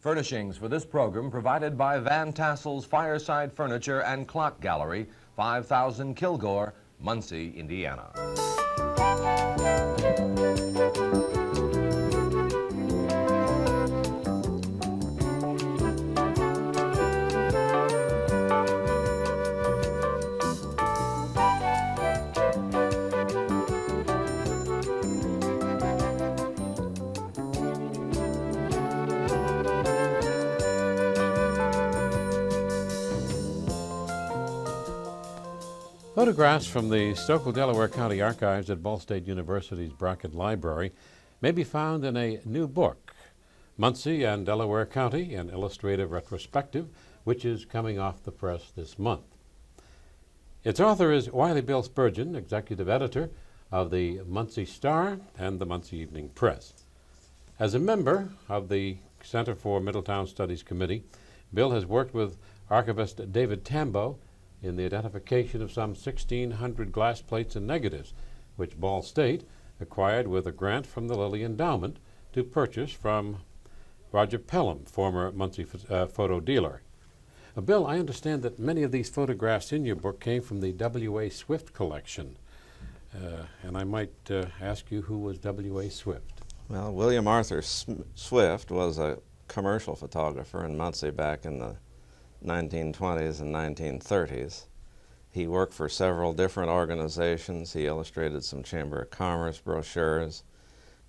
Furnishings for this program provided by Van Tassel's Fireside Furniture and Clock Gallery, 5000 Kilgore, Muncie, Indiana. Photographs from the Stoeckel, Delaware County Archives at Ball State University's Bracken Library may be found in a new book, Muncie and Delaware County, an Illustrated Retrospective, which is coming off the press this month. Its author is Wiley Bill Spurgeon, executive editor of the Muncie Star and the Muncie Evening Press. As a member of the Center for Middletown Studies Committee, Bill has worked with archivist David Tambo in the identification of some 1,600 glass plates and negatives, which Ball State acquired with a grant from the Lilly Endowment to purchase from Roger Pelham, former Muncie photo dealer. Bill, I understand that many of these photographs in your book came from the W.A Swift collection. And I might ask you, who was W.A Swift? Well, William Arthur Swift was a commercial photographer in Muncie back in the 1920s and 1930s. He worked for several different organizations. He illustrated some Chamber of Commerce brochures.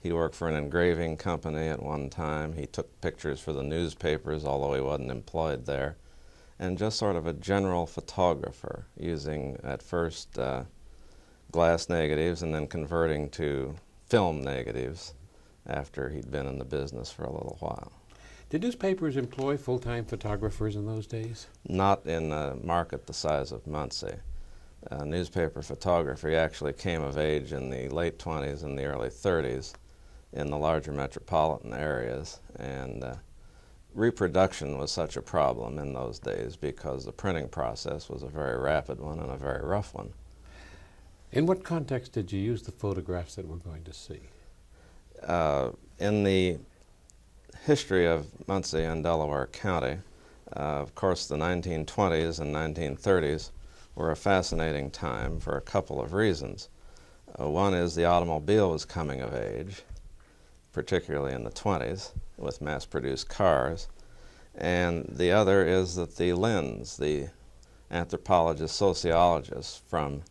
He worked for an engraving company at one time. He took pictures for the newspapers, although he wasn't employed there. And just sort of a general photographer, using at first glass negatives and then converting to film negatives after he'd been in the business for a little while. Did newspapers employ full-time photographers in those days? Not in a market the size of Muncie. Newspaper photography actually came of age in the late 20s and the early 30s in the larger metropolitan areas, and reproduction was such a problem in those days because the printing process was a very rapid one and a very rough one. In what context did you use the photographs that we're going to see? In the history of Muncie and Delaware County, of course the 1920s and 1930s were a fascinating time for a couple of reasons. One is the automobile was coming of age, particularly in the 20s with mass-produced cars, and the other is that the Linds, the anthropologists, sociologists from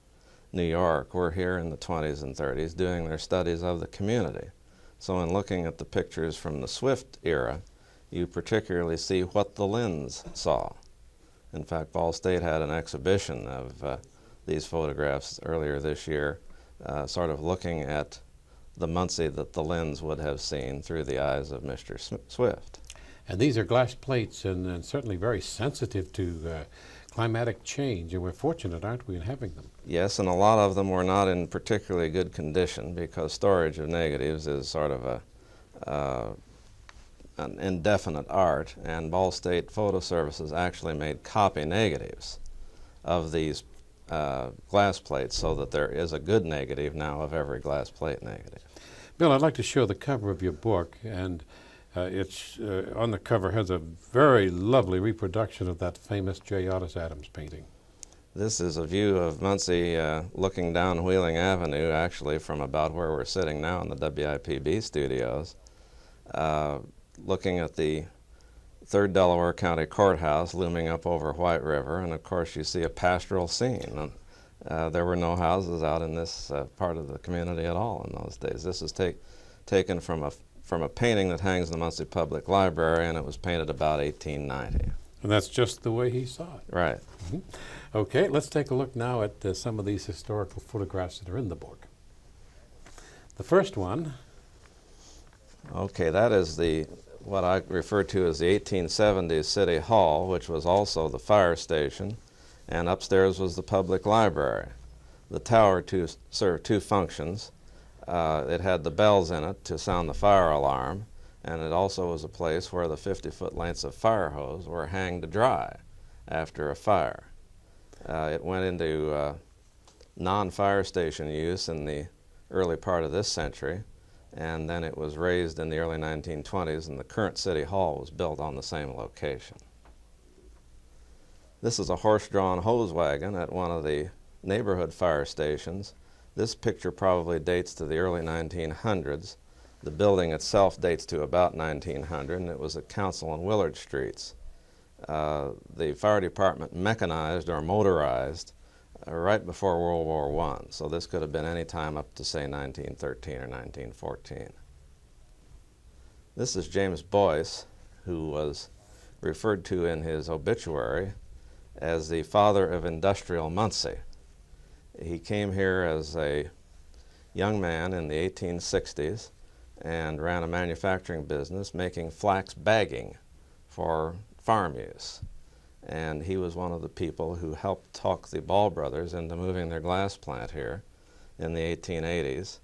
New York, were here in the 20s and 30s doing their studies of the community. So in looking at the pictures from the Swift era, you particularly see what the Linds saw. In fact, Ball State had an exhibition of these photographs earlier this year, sort of looking at the Muncie that the Linds would have seen through the eyes of Mr. Swift. And these are glass plates and certainly very sensitive to climatic change, and we're fortunate, aren't we, in having them? Yes, and a lot of them were not in particularly good condition because storage of negatives is sort of an indefinite art, and Ball State Photo Services actually made copy negatives of these glass plates so that there is a good negative now of every glass plate negative. Bill, I'd like to show the cover of your book, and it's on the cover has a very lovely reproduction of that famous J. Otis Adams painting. This is a view of Muncie looking down Wheeling Avenue, actually from about where we're sitting now in the WIPB studios, looking at the 3rd Delaware County Courthouse looming up over White River, and of course you see a pastoral scene. There were no houses out in this part of the community at all in those days. This is taken from a painting that hangs in the Muncie Public Library, and it was painted about 1890. And that's just the way he saw it. Right. Mm-hmm. Okay, let's take a look now at some of these historical photographs that are in the book. The first one. Okay, that is what I refer to as the 1870s City Hall, which was also the fire station, and upstairs was the public library. The tower served two functions. It had the bells in it to sound the fire alarm, and it also was a place where the 50-foot lengths of fire hose were hanged to dry after a fire. It went into non-fire station use in the early part of this century, and then it was raised in the early 1920s, and the current City Hall was built on the same location. This is a horse-drawn hose wagon at one of the neighborhood fire stations. This picture probably dates to the early 1900s. The building itself dates to about 1900, and it was at Council and Willard Streets. The fire department mechanized or motorized right before World War I, so this could have been any time up to, say, 1913 or 1914. This is James Boyce, who was referred to in his obituary as the father of industrial Muncie. He came here as a young man in the 1860s and ran a manufacturing business making flax bagging for farm use. And he was one of the people who helped talk the Ball brothers into moving their glass plant here in the 1880s,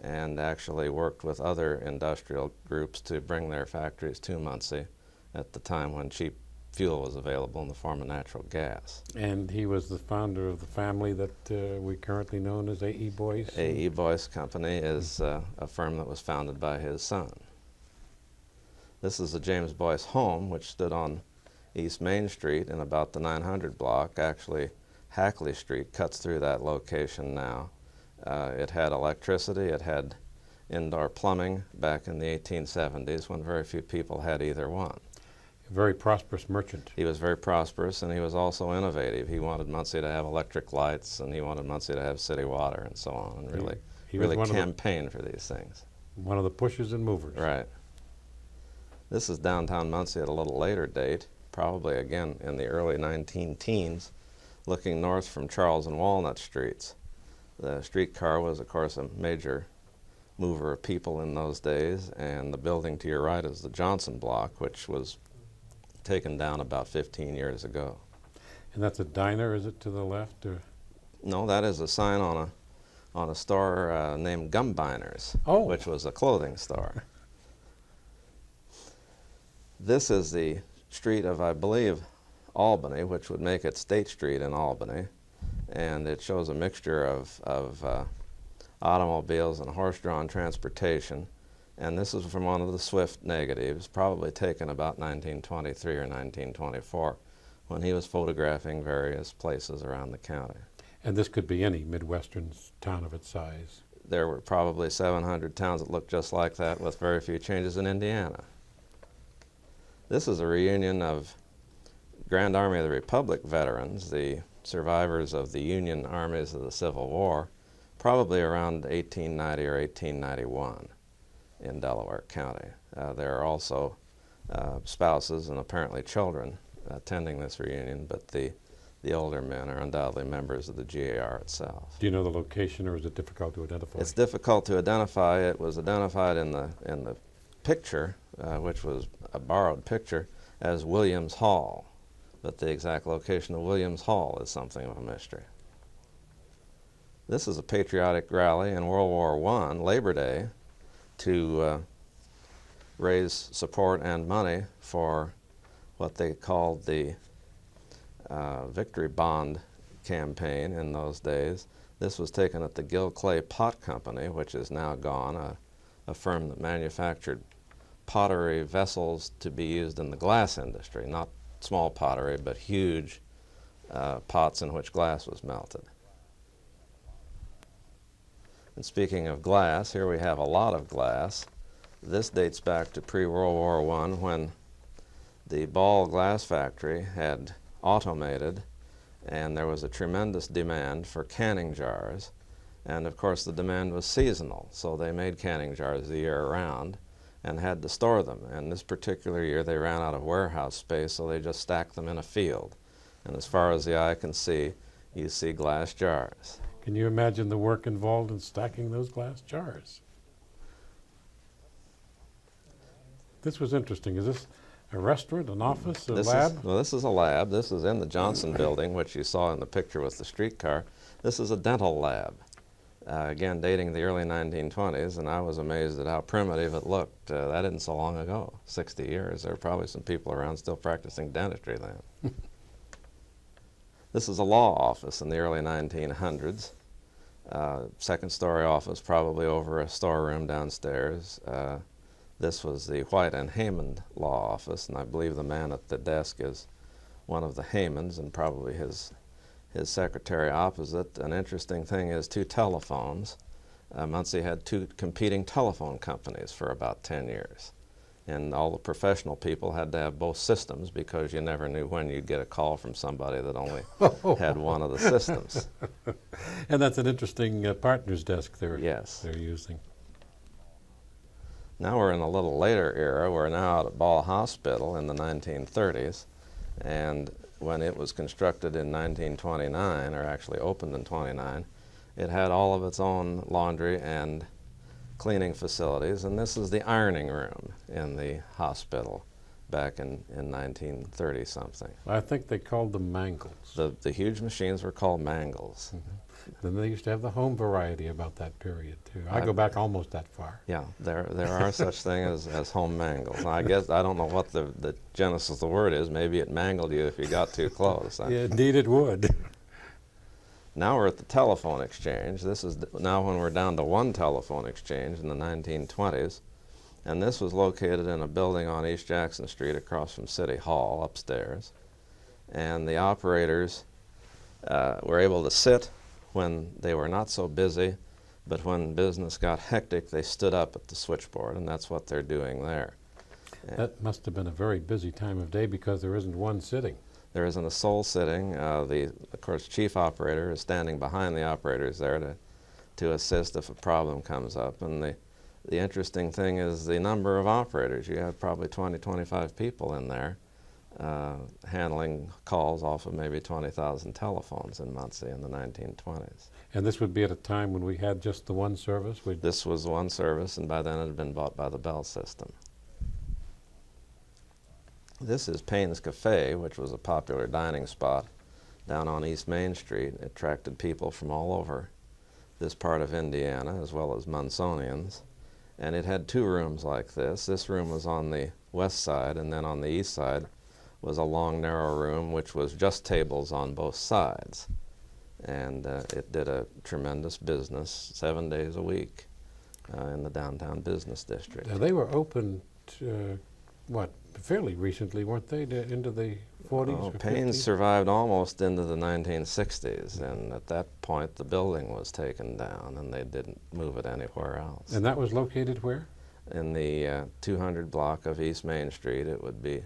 and actually worked with other industrial groups to bring their factories to Muncie at the time when cheap fuel was available in the form of natural gas. And he was the founder of the family that we currently know as A.E. Boyce? A.E. Boyce Company is a firm that was founded by his son. This is the James Boyce home, which stood on East Main Street in about the 900 block. Actually, Hackley Street cuts through that location now. It had electricity, it had indoor plumbing back in the 1870s when very few people had either one. A very prosperous merchant. He was very prosperous, and he was also innovative. He wanted Muncie to have electric lights, and he wanted Muncie to have city water and so on, and really campaigned for these things. One of the pushers and movers. Right. This is downtown Muncie at a little later date, probably again in the early 19-teens, looking north from Charles and Walnut Streets. The streetcar was, of course, a major mover of people in those days, and the building to your right is the Johnson Block, which was taken down about 15 years ago. And that's a diner, is it, to the left? Or? No, that is a sign on a store named Gumbiners, which was a clothing store. This is the street of, I believe, Albany, which would make it State Street in Albany, and it shows a mixture of automobiles and horse-drawn transportation. And this is from one of the Swift negatives, probably taken about 1923 or 1924, when he was photographing various places around the county. And this could be any Midwestern town of its size. There were probably 700 towns that looked just like that, with very few changes in Indiana. This is a reunion of Grand Army of the Republic veterans, the survivors of the Union armies of the Civil War, probably around 1890 or 1891 in Delaware County. There are also spouses and apparently children attending this reunion, but the older men are undoubtedly members of the GAR itself. Do you know the location, or is it difficult to identify? It's difficult to identify. It was identified in the picture, which was a borrowed picture, as Williams Hall, but the exact location of Williams Hall is something of a mystery. This is a patriotic rally in World War I, Labor Day, to raise support and money for what they called the Victory Bond campaign in those days. This was taken at the Gill Clay Pot Company, which is now gone, a firm that manufactured pottery vessels to be used in the glass industry, not small pottery, but huge pots in which glass was melted. And speaking of glass, here we have a lot of glass. This dates back to pre-World War I, when the Ball glass factory had automated, and there was a tremendous demand for canning jars. And of course the demand was seasonal, so they made canning jars the year round and had to store them. And this particular year they ran out of warehouse space, so they just stacked them in a field. And as far as the eye can see, you see glass jars. Can you imagine the work involved in stacking those glass jars? This was interesting. Is this a restaurant, an office, a lab? Well, this is a lab. This is in the Johnson building, which you saw in the picture with the streetcar. This is a dental lab, again dating the early 1920s, and I was amazed at how primitive it looked. That isn't so long ago, 60 years. There were probably some people around still practicing dentistry then. This is a law office in the early 1900s. Second-story office, probably over a storeroom downstairs. This was the White and Haymond law office, and I believe the man at the desk is one of the Haymonds and probably his secretary opposite. An interesting thing is two telephones. Muncie had two competing telephone companies for about 10 years. And all the professional people had to have both systems because you never knew when you'd get a call from somebody that only had one of the systems. And that's an interesting partner's desk they're using. Now we're in a little later era. We're now out at Ball Hospital in the 1930s. And when it was constructed in 1929, or actually opened in 29, it had all of its own laundry and cleaning facilities, and this is the ironing room in the hospital back in 1930-something. I think they called them mangles. The huge machines were called mangles. Mm-hmm. Then they used to have the home variety about that period, too. I go back almost that far. Yeah, there are such things as home mangles. I guess, I don't know what the genesis of the word is. Maybe it mangled you if you got too close. Yeah, indeed it would. Now we're at the telephone exchange. This is now when we're down to one telephone exchange in the 1920s. And this was located in a building on East Jackson Street across from City Hall upstairs. And the operators were able to sit when they were not so busy, but when business got hectic, they stood up at the switchboard, and that's what they're doing there. That must have been a very busy time of day because there isn't one sitting. There isn't a soul sitting. Of course, chief operator is standing behind the operators there to assist if a problem comes up. And the interesting thing is the number of operators. You have probably 20, 25 people in there handling calls off of maybe 20,000 telephones in Muncie in the 1920s. And this would be at a time when we had just the one service? This was one service, and by then it had been bought by the Bell system. This is Payne's Cafe, which was a popular dining spot down on East Main Street. It attracted people from all over this part of Indiana, as well as Munsonians. And it had two rooms like this. This room was on the west side, and then on the east side was a long, narrow room, which was just tables on both sides. And it did a tremendous business 7 days a week in the downtown business district. They were opened, fairly recently, weren't they, into the 40s or 50s? Payne's survived almost into the 1960s, and at that point the building was taken down, and they didn't move it anywhere else. And that was located where? In the 200 block of East Main Street. It would be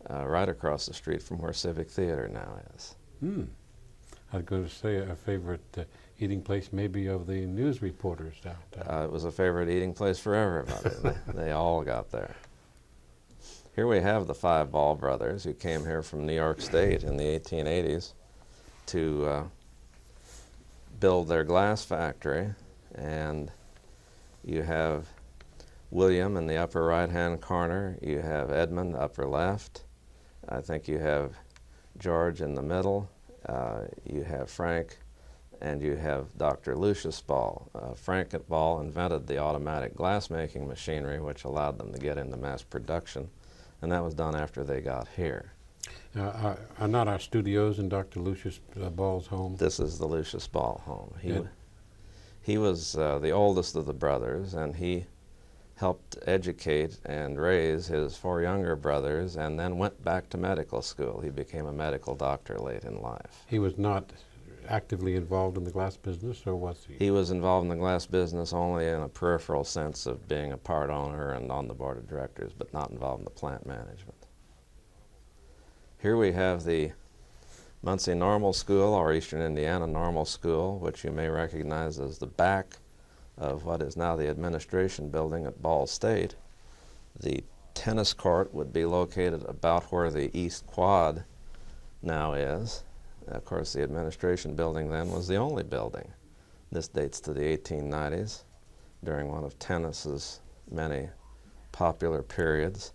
right across the street from where Civic Theater now is. I was going to say a favorite eating place maybe of the news reporters downtown. It was a favorite eating place for everybody. They all got there. Here we have the five Ball brothers who came here from New York State in the 1880s to build their glass factory. And you have William in the upper right-hand corner. You have Edmund upper left. I think you have George in the middle. You have Frank, and you have Dr. Lucius Ball. Frank Ball invented the automatic glass-making machinery, which allowed them to get into mass production, and that was done after they got here. Are not our studios in Dr. Lucius Ball's home? This is the Lucius Ball home. He was the oldest of the brothers, and he helped educate and raise his four younger brothers, and then went back to medical school. He became a medical doctor late in life. He was not actively involved in the glass business, or was he? He was involved in the glass business only in a peripheral sense of being a part owner and on the board of directors, but not involved in the plant management. Here we have the Muncie Normal School, or Eastern Indiana Normal School, which you may recognize as the back of what is now the administration building at Ball State. The tennis court would be located about where the East Quad now is. Of course, the administration building then was the only building. This dates to the 1890s, during one of tennis's many popular periods.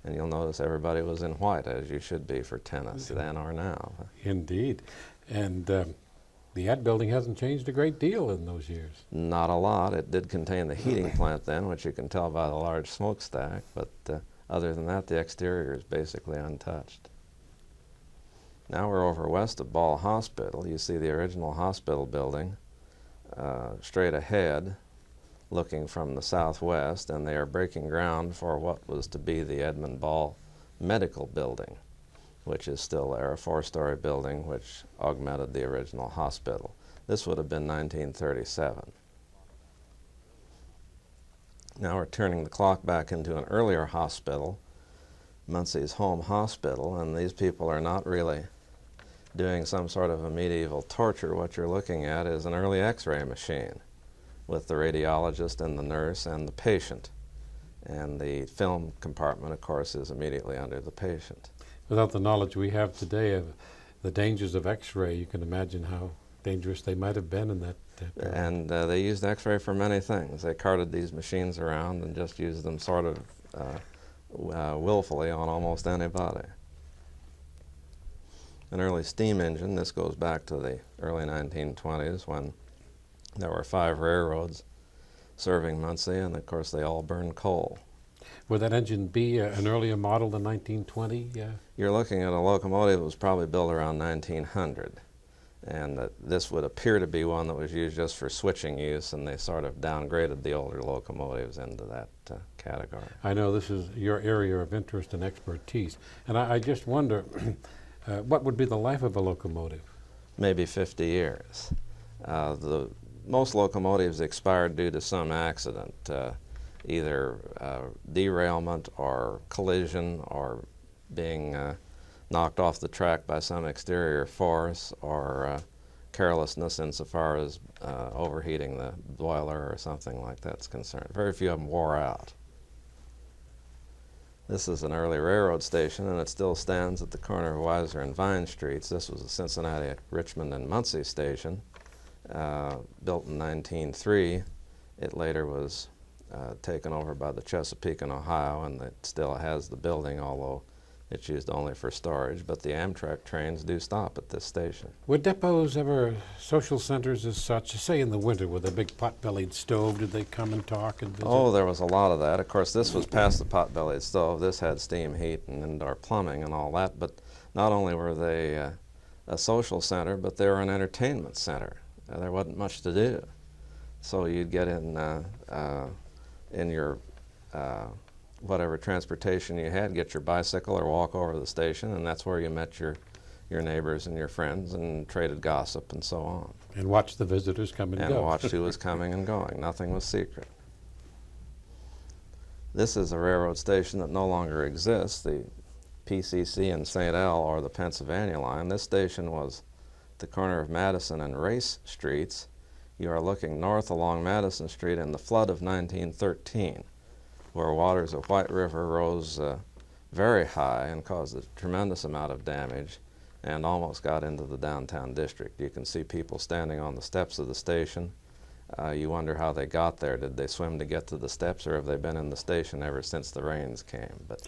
And you'll notice everybody was in white, as you should be for tennis, then or now. Indeed. And the ad building hasn't changed a great deal in those years. Not a lot. It did contain the heating plant then, which you can tell by the large smokestack, but other than that, the exterior is basically untouched. Now we're over west of Ball Hospital. You see the original hospital building straight ahead, looking from the southwest, and they are breaking ground for what was to be the Edmund Ball Medical Building, which is still there, a 4-story building which augmented the original hospital. This would have been 1937. Now we're turning the clock back into an earlier hospital, Muncie's Home Hospital, and these people are not really doing some sort of a medieval torture. What you're looking at is an early X-ray machine with the radiologist and the nurse and the patient. And the film compartment, of course, is immediately under the patient. Without the knowledge we have today of the dangers of X-ray, you can imagine how dangerous they might have been in that period. And they used X-ray for many things. They carted these machines around and just used them sort of willfully on almost anybody. An early steam engine, this goes back to the early 1920s when there were 5 railroads serving Muncie, and of course they all burned coal. Would that engine be an earlier model than 1920? You're looking at a locomotive that was probably built around 1900, and this would appear to be one that was used just for switching use, and they sort of downgraded the older locomotives into that category. I know this is your area of interest and expertise, and I just wonder, what would be the life of a locomotive? Maybe 50 years. Most locomotives expired due to some accident, either derailment or collision or being knocked off the track by some exterior force, or carelessness insofar as overheating the boiler or something like that's concerned. Very few of them wore out. This is an early railroad station, and it still stands at the corner of Weiser and Vine Streets. This was a Cincinnati, Richmond, and Muncie station, built in 1903. It later was taken over by the Chesapeake and Ohio, and it still has the building, although it's used only for storage. But the Amtrak trains do stop at this station. Were depots ever social centers as such? Say in the winter with a big pot-bellied stove, did they come and talk and visit? Oh, there was a lot of that. Of course, this was past the pot-bellied stove. This had steam heat and indoor plumbing and all that. But not only were they a social center, but they were an entertainment center. There wasn't much to do. So you'd get in your whatever transportation you had, get your bicycle or walk over to the station, and that's where you met your neighbors and your friends and traded gossip and so on. And watched the visitors come and go. And watched who was coming and going. Nothing was secret. This is a railroad station that no longer exists, the PCC in St. L, or the Pennsylvania line. This station was at the corner of Madison and Race Streets. You are looking north along Madison Street in the flood of 1913, where waters of White River rose very high and caused a tremendous amount of damage and almost got into the downtown district. You can see people standing on the steps of the station. You wonder how they got there. Did they swim to get to the steps, or have they been in the station ever since the rains came? But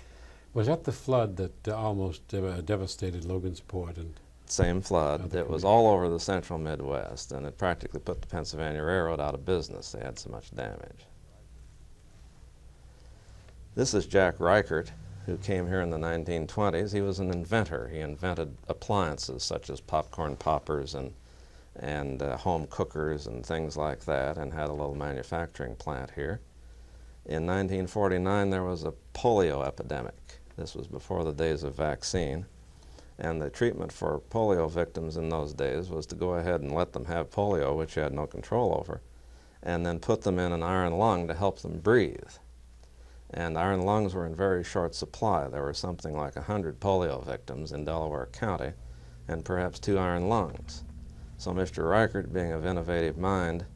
was that the flood that almost devastated Logansport? And same flood. It was all over the central Midwest, and it practically put the Pennsylvania Railroad out of business. They had so much damage. This is Jack Reichert, who came here in the 1920s. He was an inventor. He invented appliances such as popcorn poppers and home cookers and things like that, and had a little manufacturing plant here. In 1949, there was a polio epidemic. This was before the days of vaccine. And the treatment for polio victims in those days was to go ahead and let them have polio, which you had no control over, and then put them in an iron lung to help them breathe. And iron lungs were in very short supply. There were something like 100 polio victims in Delaware County, and perhaps 2 iron lungs. So Mr. Reichert, being of innovative mind,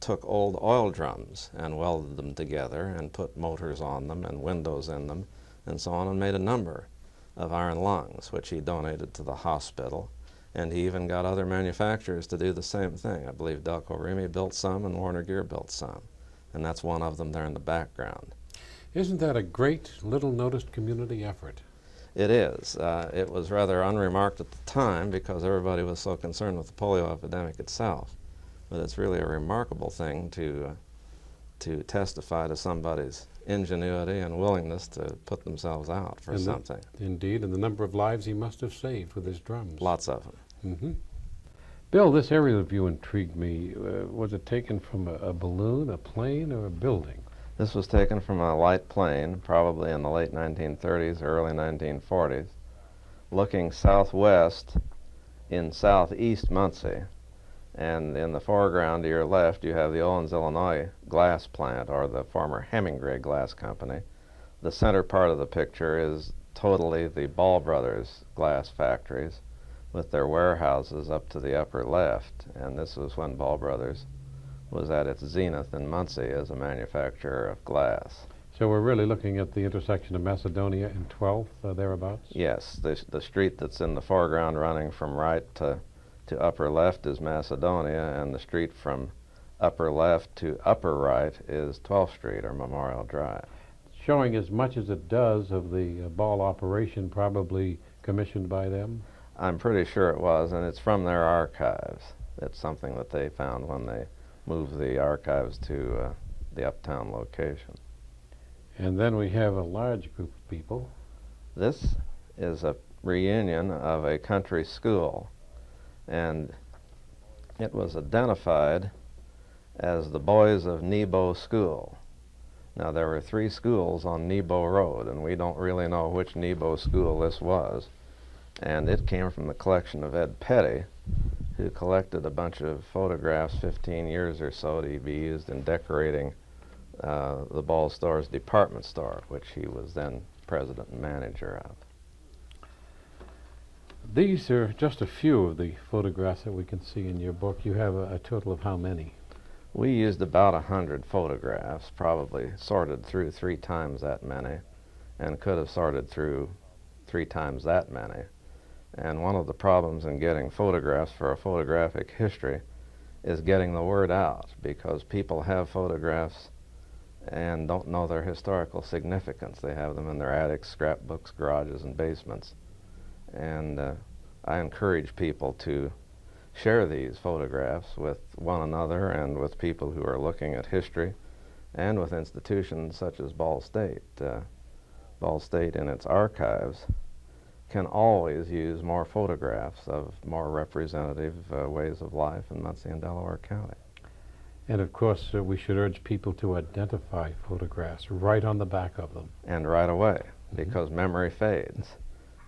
took old oil drums and welded them together and put motors on them and windows in them and so on, and made a number of iron lungs, which he donated to the hospital. And he even got other manufacturers to do the same thing. I believe Delco Remy built some and Warner Gear built some. And that's one of them there in the background. Isn't that a great, little-noticed community effort? It is. It was rather unremarked at the time because everybody was so concerned with the polio epidemic itself. But it's really a remarkable thing to testify to somebody's ingenuity and willingness to put themselves out for something. Indeed, and the number of lives he must have saved with his drums. Lots of them. Mm-hmm. Bill, this aerial view intrigued me. Was it taken from a balloon, a plane, or a building? This was taken from a light plane, probably in the late 1930s or early 1940s, looking southwest in southeast Muncie. And in the foreground to your left, you have the Owens, Illinois glass plant, or the former Hemingway Glass Company. The center part of the picture is totally the Ball Brothers glass factories, with their warehouses up to the upper left. And this was when Ball Brothers was at its zenith in Muncie as a manufacturer of glass. So we're really looking at the intersection of Macedonia and 12th, thereabouts? Yes, the street that's in the foreground running from right to upper left is Macedonia, and the street from upper left to upper right is 12th Street or Memorial Drive. Showing as much as it does of the Ball operation, probably commissioned by them? I'm pretty sure it was, and it's from their archives. It's something that they found when they moved the archives to the uptown location. And then we have a large group of people. This is a reunion of a country school, and it was identified as the Boys of Nebo School. Now, there were 3 schools on Nebo Road, and we don't really know which Nebo school this was. And it came from the collection of Ed Petty, who collected a bunch of photographs 15 years or so to be used in decorating the Ball Store's department store, which he was then president and manager of. These are just a few of the photographs that we can see in your book. You have a total of how many? We used about 100 photographs, probably sorted through 3 times that many, and could have sorted through 3 times that many. And one of the problems in getting photographs for a photographic history is getting the word out, because people have photographs and don't know their historical significance. They have them in their attics, scrapbooks, garages, and basements. And I encourage people to share these photographs with one another and with people who are looking at history, and with institutions such as Ball State. Ball State in its archives can always use more photographs of more representative ways of life in Muncie and Delaware County. And of course, we should urge people to identify photographs right on the back of them. And right away, because memory fades.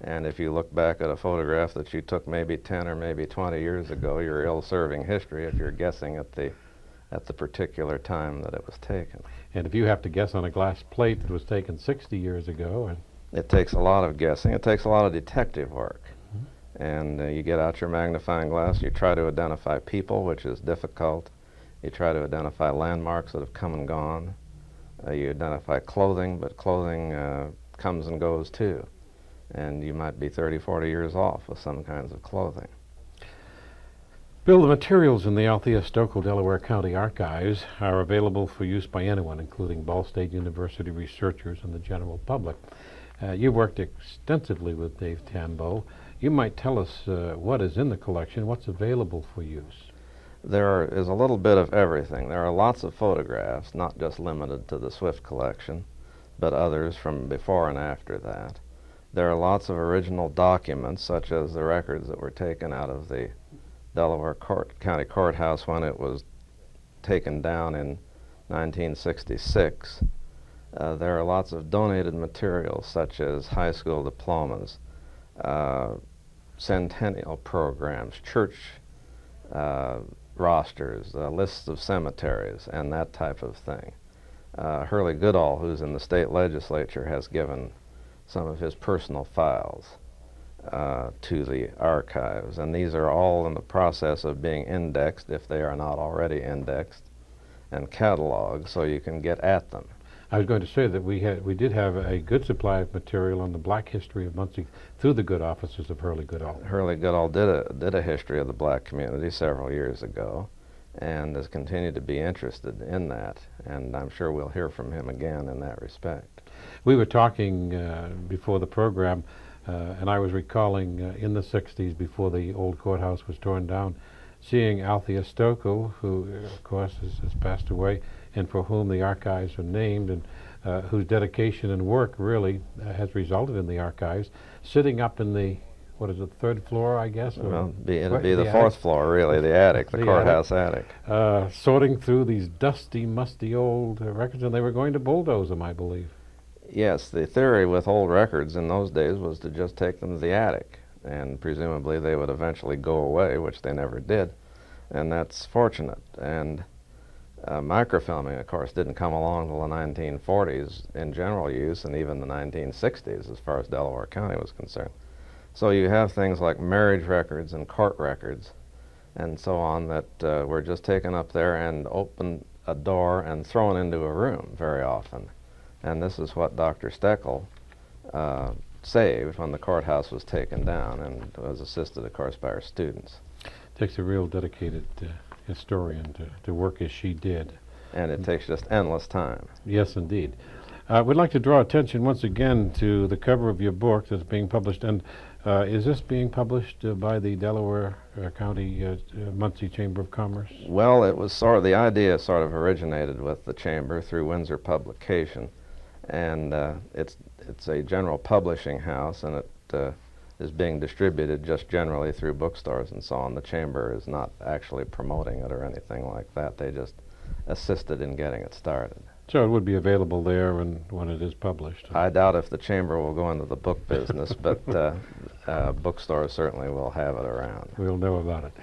And if you look back at a photograph that you took maybe 10 or maybe 20 years ago, you're ill-serving history if you're guessing at the particular time that it was taken. And if you have to guess on a glass plate that was taken 60 years ago, it takes a lot of guessing. It takes a lot of detective work. And you get out your magnifying glass, you try to identify people, which is difficult. You try to identify landmarks that have come and gone. You identify clothing, but clothing comes and goes too. And you might be 30, 40 years off with some kinds of clothing. Bill, the materials in the Althea Stoeckel Delaware County archives are available for use by anyone, including Ball State University researchers and the general public. You worked extensively with Dave Tambo. You might tell us what is in the collection, what's available for use. There is a little bit of everything. There are lots of photographs, not just limited to the Swift collection, but others from before and after that. There are lots of original documents, such as the records that were taken out of the Delaware County Courthouse when it was taken down in 1966. There are lots of donated materials, such as high school diplomas, centennial programs, church rosters, lists of cemeteries, and that type of thing. Hurley Goodall, who's in the state legislature, has given some of his personal files to the archives, and these are all in the process of being indexed, if they are not already indexed, and cataloged so you can get at them. I was going to say that we did have a good supply of material on the black history of Muncie through the good offices of Hurley Goodall. Hurley Goodall did a history of the black community several years ago, and has continued to be interested in that, and I'm sure we'll hear from him again in that respect. We were talking before the program, and I was recalling in the 60s, before the old courthouse was torn down, seeing Althea Stoeckel, who of course has passed away, and for whom the archives are named, and whose dedication and work really has resulted in the archives, sitting up in the what is it, third floor, I guess? Well, it'd be the fourth floor, really, the attic, the courthouse attic. Sorting through these dusty, musty old records, and they were going to bulldoze them, I believe. Yes, the theory with old records in those days was to just take them to the attic, and presumably they would eventually go away, which they never did, and that's fortunate. And microfilming, of course, didn't come along until the 1940s in general use, and even the 1960s as far as Delaware County was concerned. So you have things like marriage records and court records and so on that were just taken up there and opened a door and thrown into a room very often. And this is what Dr. Stoeckel saved when the courthouse was taken down, and was assisted, of course, by our students. Takes a real dedicated historian to work as she did. And it takes just endless time. Yes, indeed. We'd like to draw attention once again to the cover of your book that's being published. And is this being published by the Delaware County Muncie Chamber of Commerce? Well, it was the idea sort of originated with the Chamber through Windsor Publication. And it's a general publishing house, and it is being distributed just generally through bookstores and so on. The Chamber is not actually promoting it or anything like that. They just assisted in getting it started. So it would be available there when it is published. I doubt if the Chamber will go into the book business, but bookstores certainly will have it around. We'll know about it.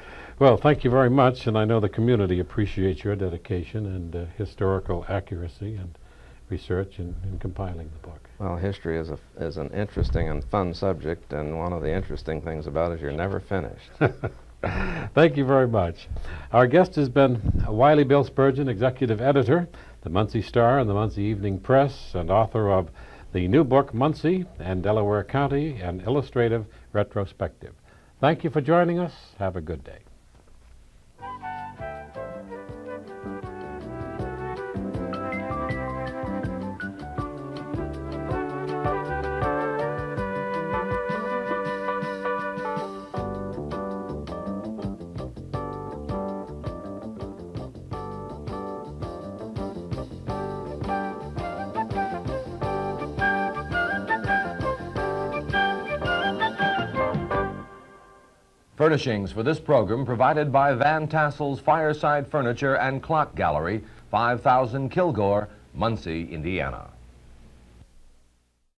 Well, thank you very much, and I know the community appreciates your dedication and historical accuracy and research in compiling the book. Well, history is an interesting and fun subject, and one of the interesting things about it is you're never finished. Thank you very much. Our guest has been Wiley Bill Spurgeon, executive editor, the Muncie Star and the Muncie Evening Press, and author of the new book, Muncie and Delaware County, an Illustrated Retrospective. Thank you for joining us. Have a good day. Furnishings for this program provided by Van Tassel's Fireside Furniture and Clock Gallery, 5000 Kilgore, Muncie, Indiana.